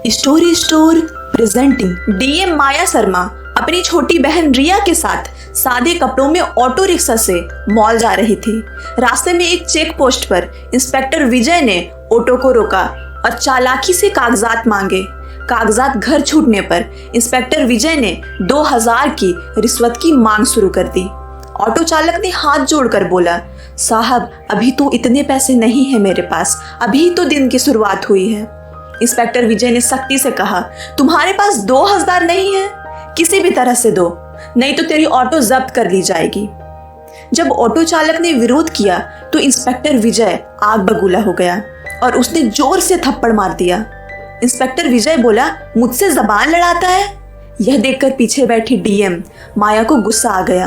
Story store presenting DM माया शर्मा अपनी छोटी बहन रिया के साथ सादे कपड़ों में ऑटो रिक्शा से मॉल जा रही थी। रास्ते में एक चेक पोस्ट पर इंस्पेक्टर विजय ने ऑटो को रोका और चालाकी से कागजात मांगे। कागजात घर छूटने पर इंस्पेक्टर विजय ने 2000 की रिश्वत की मांग शुरू कर दी। ऑटो चालक ने हाथ जोड़कर बोला, साहब अभी तो इतने पैसे नहीं है मेरे पास, अभी तो दिन की शुरुआत हुई है। इंस्पेक्टर विजय ने सख्ती से कहा, तुम्हारे पास 2000 नहीं है? किसी भी तरह से दो, नहीं तो तेरी ऑटो जब्त कर ली जाएगी। जब ऑटो चालक ने विरोध किया तो इंस्पेक्टर विजय आग बबूला हो गया और उसने जोर से थप्पड़ मार दिया। इंस्पेक्टर विजय बोला, मुझसे जबान लड़ाता है? यह देखकर पीछे बैठी डीएम माया को गुस्सा आ गया।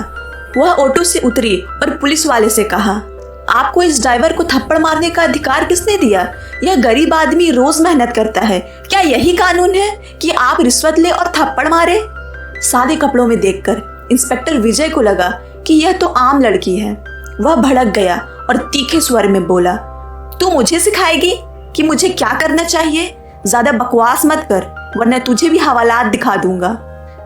वह ऑटो से उतरी और पुलिस वाले से कहा, आपको इस ड्राइवर को थप्पड़ मारने का अधिकार किसने दिया? यह गरीब आदमी रोज मेहनत करता है, क्या यही कानून है कि आप रिश्वत ले और थप्पड़ मारे? सादे कपड़ों में देखकर इंस्पेक्टर विजय को लगा कि यह तो आम लड़की है। वह भड़क गया और तीखे स्वर में बोला, तू मुझे सिखाएगी कि मुझे क्या करना चाहिए? ज्यादा बकवास मत कर, वरना तुझे भी हवालात दिखा दूंगा।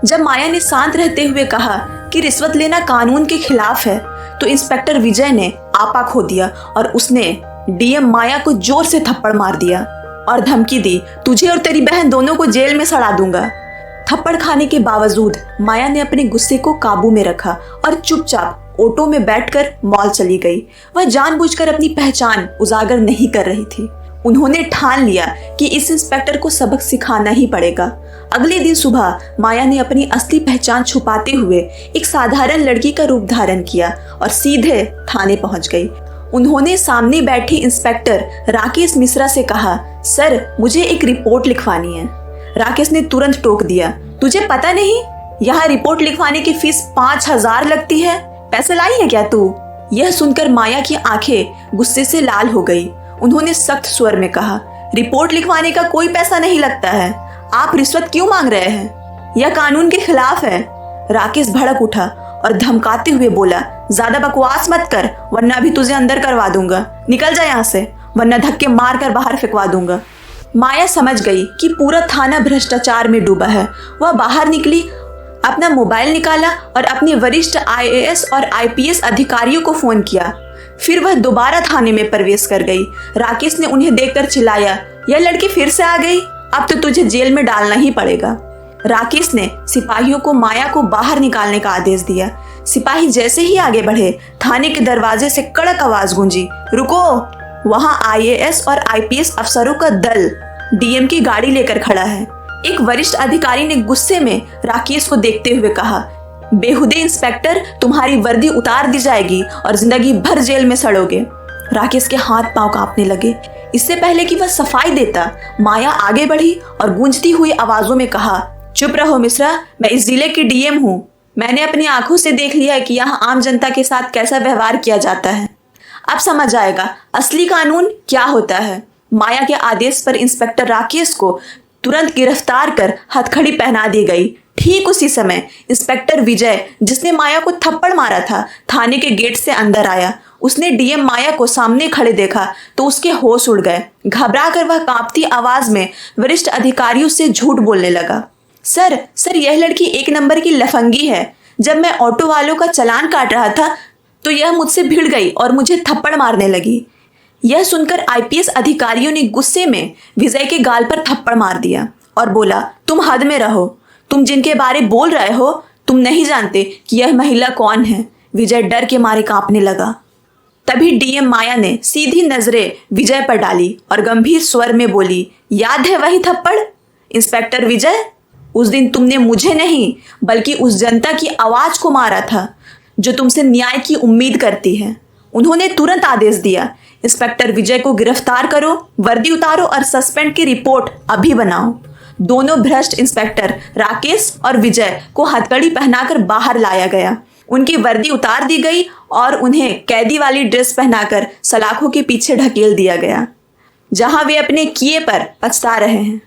जब माया ने शांत रहते हुए कहा कि रिश्वत लेना कानून के खिलाफ है, तो इंस्पेक्टर विजय ने आपा खो दिया और उसने डीएम माया को जोर से थप्पड़ मार दिया और धमकी दी, तुझे और तेरी बहन दोनों को जेल में सड़ा दूंगा। थप्पड़ खाने के बावजूद माया ने अपने गुस्से को काबू में रखा और चुपचाप ऑटो में बैठकर मॉल चली गई। वह जानबूझकर अपनी पहचान उजागर नहीं कर रही थी। उन्होंने ठान लिया कि इस इंस्पेक्टर को सबक सिखाना ही पड़ेगा। अगले दिन सुबह माया ने अपनी असली पहचान छुपाते हुए एक साधारण लड़की का रूप धारण किया और सीधे थाने पहुंच गई। उन्होंने सामने बैठे इंस्पेक्टर राकेश मिश्रा से कहा, सर मुझे एक रिपोर्ट लिखवानी है। राकेश ने तुरंत टोक दिया, तुझे पता नहीं यहाँ रिपोर्ट लिखवाने की फीस 5000 लगती है? पैसे लाई है क्या तू? यह सुनकर माया की आंखें गुस्से से लाल हो गई। उन्होंने सख्त स्वर में कहा, रिपोर्ट लिखवाने का कोई पैसा नहीं लगता है, आप रिश्वत क्यों मांग रहे हैं? यह कानून के खिलाफ है। राकेश भड़क उठा और धमकाते हुए बोला, ज्यादा बकवास मत कर, वरना भी तुझे अंदर करवा दूंगा। निकल जा यहाँ से, वरना धक्के मार कर बाहर फेंकवा दूंगा। माया समझ गई कि पूरा थाना भ्रष्टाचार में डूबा है। वह बाहर निकली, अपना मोबाइल निकाला और अपने वरिष्ठ आईएएस और आईपीएस अधिकारियों को फोन किया। फिर वह दोबारा थाने में प्रवेश कर गई। राकेश ने उन्हें देखकर चिल्लाया, यह लड़की फिर से आ गई, अब तो तुझे जेल में डालना ही पड़ेगा। राकेश ने सिपाहियों को माया को बाहर निकालने का आदेश दिया। सिपाही जैसे ही आगे बढ़े, थाने के दरवाजे से कड़क आवाज गूंजी, रुको। वहां आईएएस और आईपीएस अफसरों का दल डीएम की गाड़ी लेकर खड़ा है। एक वरिष्ठ अधिकारी ने गुस्से में राकेश को देखते हुए कहा, बेहुदे इंस्पेक्टर, तुम्हारी वर्दी उतार दी जाएगी और जिंदगी भर जेल में सड़ोगे। राकेश के हाथ पांव कांपने लगे। इससे पहले कि वह सफाई देता, माया आगे बढ़ी और गूंजती हुई आवाजों में कहा, चुप रहो मिश्रा, मैं इस जिले की डीएम हूँ। मैंने अपनी आंखों से देख लिया है कि यहाँ आम जनता के साथ कैसा व्यवहार किया जाता है। अब समझ आएगा असली कानून क्या होता है। माया के आदेश पर इंस्पेक्टर राकेश को तुरंत गिरफ्तार कर हथकड़ी पहना दी गई। ठीक उसी समय इंस्पेक्टर विजय, जिसने माया को थप्पड़ मारा था, थाने के गेट से अंदर आया। उसने डीएम माया को सामने खड़े देखा तो उसके होश उड़ गए। घबरा कर वह कांपती आवाज में वरिष्ठ अधिकारियों से झूठ बोलने लगा, सर यह लड़की एक नंबर की लफंगी है। जब मैं ऑटो वालों का चालान काट रहा था तो यह मुझसे भिड़ गई और मुझे थप्पड़ मारने लगी। यह सुनकर आईपीएस अधिकारियों ने गुस्से में विजय के गाल पर थप्पड़ मार दिया और बोला, तुम हद में रहो, तुम जिनके बारे बोल रहे हो तुम नहीं जानते कि यह महिला कौन है। विजय डर के मारे कांपने लगा। तभी डीएम माया ने सीधी नजरें विजय पर डाली और गंभीर स्वर में बोली, याद है वही थप्पड़? इंस्पेक्टर विजय, उस दिन तुमने मुझे नहीं बल्कि उस जनता की आवाज को मारा था जो तुमसे न्याय की उम्मीद करती है। उन्होंने तुरंत आदेश दिया, इंस्पेक्टर विजय को गिरफ्तार करो, वर्दी उतारो और सस्पेंड की रिपोर्ट अभी बनाओ। दोनों भ्रष्ट इंस्पेक्टर राकेश और विजय को हथकड़ी पहनाकर बाहर लाया गया। उनकी वर्दी उतार दी गई और उन्हें कैदी वाली ड्रेस पहनाकर सलाखों के पीछे ढकेल दिया गया, जहां वे अपने किए पर पछता रहे हैं।